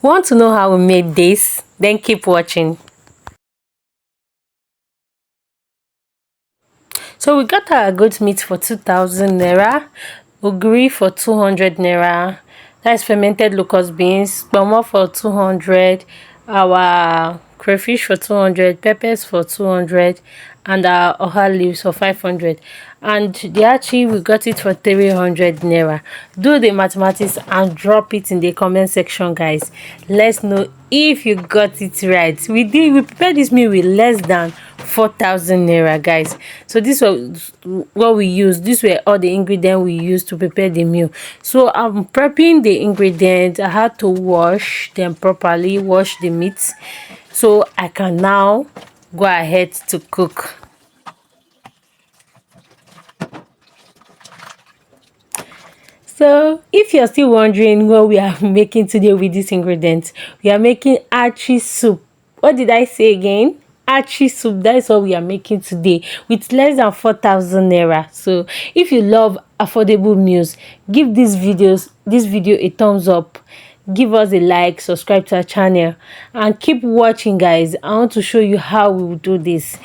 Want to know how we made this? Then keep watching. So we got our goat meat for 2,000 naira, ogiri for 200 naira, that's fermented locust beans, pomo for 200, our crayfish for 200, peppers for 200, and our oha leaves for 500. And the achi, we got it for 300 naira. Do the mathematics and drop it in the comment section, guys. Let's know if you got it right. We prepared this meal with less than 4,000 naira, guys. So this was what we used. These were all the ingredients we used to prepare the meal. So I'm prepping the ingredients. I had to wash them properly, wash the meat, so I can now go ahead to cook. So if you're still wondering what we are making today with these ingredients, we are making Achi soup. What did I say again? Achi soup. That is what we are making today with less than 4,000 naira. So if you love affordable meals, give this video a thumbs up, give us a like, subscribe to our channel, and keep watching, guys. I want to show you how we will do this.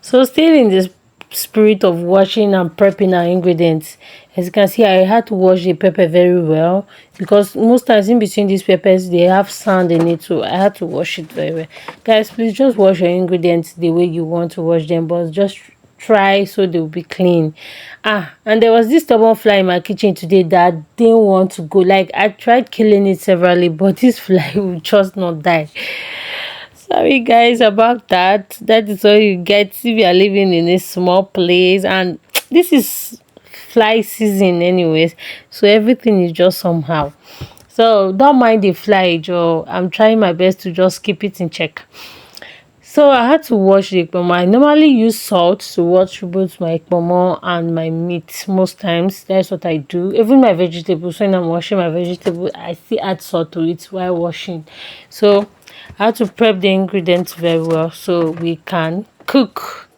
So still in the spirit of washing and prepping our ingredients, as you can see, I had to wash the pepper very well because most times in between these peppers they have sand in it, so I had to wash it very well. Guys, please just wash your ingredients the way you want to wash them, but just try so they'll be clean. And there was this stubborn fly in my kitchen today that didn't want to go. Like, I tried killing it severally, but this fly will just not die. Sorry, guys, about that. That is all you get if you are living in a small place, and this is fly season anyways, so everything is just somehow. So don't mind the fly, Joe. I'm trying my best to just keep it in check. So I had to wash the ekpomo. I normally use salt to wash both my ekpomo and my meat. Most times that's what I do. Even my vegetables, when I'm washing my vegetable, I still add salt to it while washing. So I had to prep the ingredients very well so we can cook.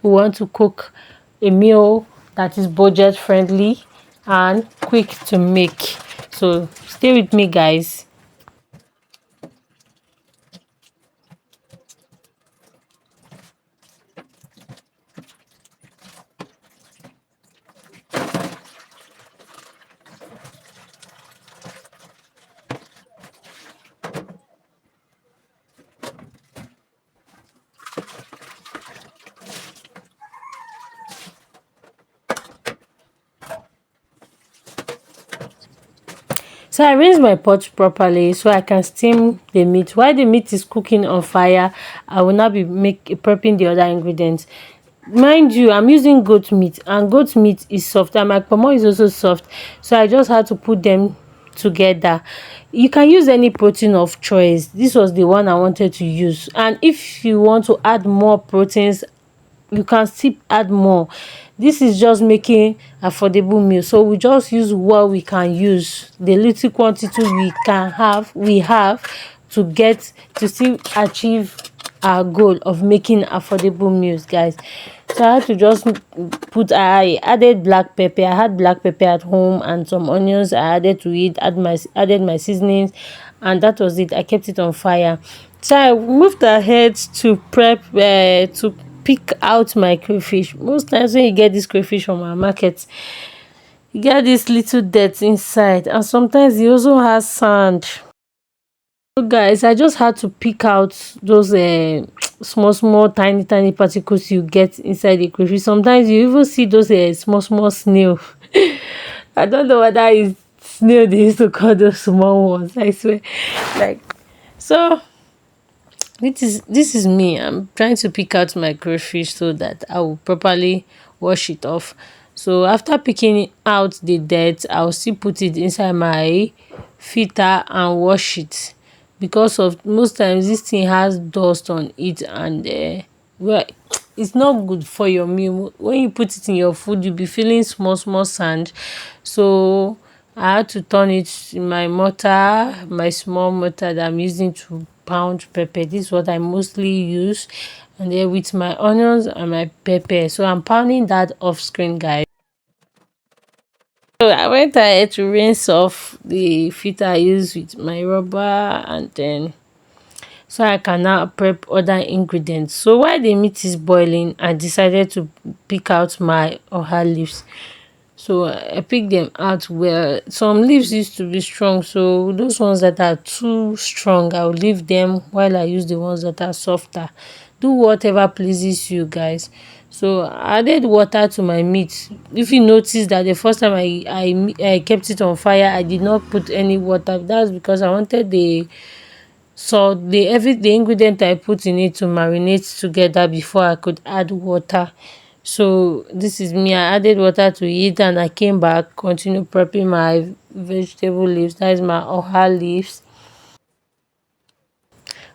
We want to cook a meal that is budget friendly and quick to make. So stay with me, guys. So I rinse my pot properly so I can steam the meat. While the meat is cooking on fire, I will now be prepping the other ingredients. Mind you, I'm using goat meat, and goat meat is soft, and my pomo is also soft. So I just had to put them together. You can use any protein of choice. This was the one I wanted to use. And if you want to add more proteins, you can still add more. This is just making affordable meal, so we just use what we can use, the little quantity we have to get to still achieve our goal of making affordable meals, guys. So I had to just I added black pepper. I had black pepper at home and some onions I added to it, added my seasonings, and that was it. I kept it on fire. So I moved ahead to prep to pick out my crayfish. Most times when you get this crayfish from our market, you get this little dirt inside, and sometimes it also has sand. So guys, I just had to pick out those small tiny particles you get inside the crayfish. Sometimes you even see those small snail. I don't know whether it's snail they used to call those small ones, I swear. Like, so this is me. I'm trying to pick out my crayfish so that I will properly wash it off. So after picking out the dirt, I'll still put it inside my filter and wash it, because of most times this thing has dust on it, and well, it's not good for your meal. When you put it in your food, you'll be feeling small sand. So I had to turn it in my mortar, my small mortar that I'm using to pound pepper. This is what I mostly use. And then with my onions and my pepper. So I'm pounding that off screen, guys. So I went ahead to rinse off the filter I used with my rubber, and then so I can now prep other ingredients. So while the meat is boiling, I decided to pick out my oha leaves. So I picked them out well. Some leaves used to be strong, so those ones that are too strong, I'll leave them while I use the ones that are softer. Do whatever pleases you guys. So I added water to my meat. If you notice that the first time I kept it on fire, I did not put any water. That's because I wanted the ingredient I put in it to marinate together before I could add water. So this is me. I added water to it and I came back, continue prepping my vegetable leaves. That is my oha leaves.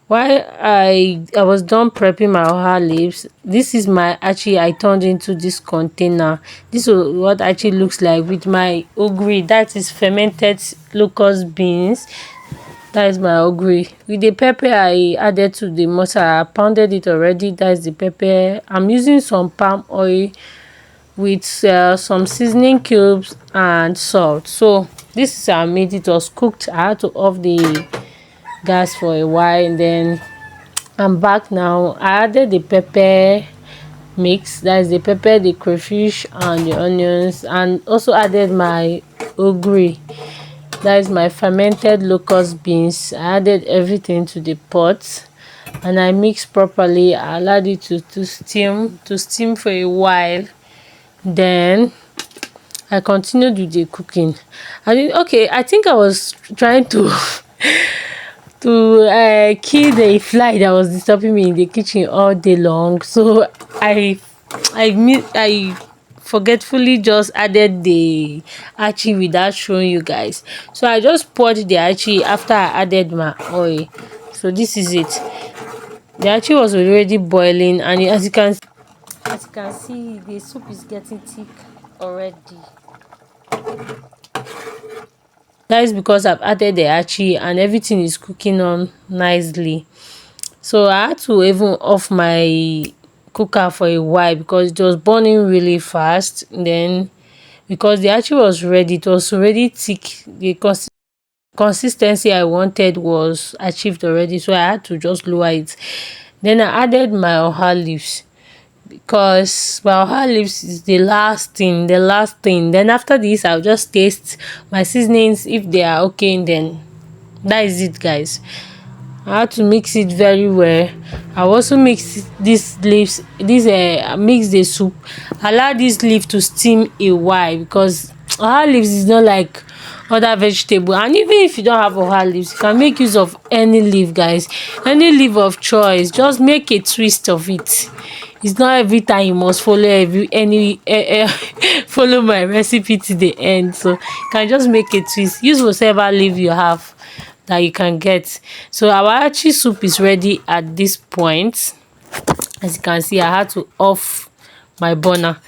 While I was done prepping my oha leaves, this is my achi I turned into this container. This is what actually looks like with my ogri. That is fermented locust beans. That is my ogri. With the pepper I added to the mortar, I pounded it already. That is the pepper. I'm using some palm oil with some seasoning cubes and salt. So this is how I made it. Was cooked. I had to off the gas for a while, and then I'm back now. I added the pepper mix. That is the pepper, the crayfish, and the onions, and also added my ogri. That is my fermented locust beans. I added everything to the pot and I mixed properly. I allowed it to steam for a while. Then I continued with the cooking. I think I was trying to kill the fly that was disturbing me in the kitchen all day long. So I forgetfully just added the achi without showing you guys. So I just poured the achi after I added my oil. So this is it. The achi was already boiling, and as you can see, the soup is getting thick already. That is because I've added the achi and everything is cooking on nicely. So I had to even off my cooker for a while because it was burning really fast. Then because the achi was ready, it was already thick. The consistency I wanted was achieved already, so I had to just lower it. Then I added my oha leaves because my oha leaves is the last thing. Then after this, I'll just taste my seasonings. If they are okay, then that is it, guys. I had to mix it very well. I also mix these leaves, mix the soup. Allow this leaf to steam a while because oha leaves is not like other vegetable. And even if you don't have oha leaves, you can make use of any leaf, guys. Any leaf of choice. Just make a twist of it. It's not every time you must follow follow my recipe to the end. So you can just make a twist. Use whatever leaf you have that you can get. So our achi soup is ready at this point. As you can see, I had to off my burner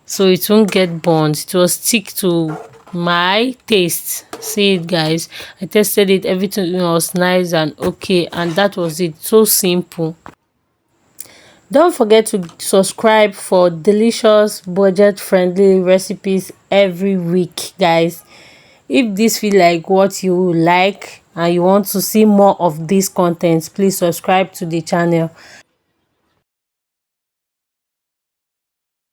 so it won't get burnt. It was stick to my taste. See it, guys. I tested it, everything was nice and okay, and that was it. So simple. Don't forget to subscribe for delicious budget friendly recipes every week, guys. If this feel like what you like and you want to see more of these contents, please subscribe to the channel.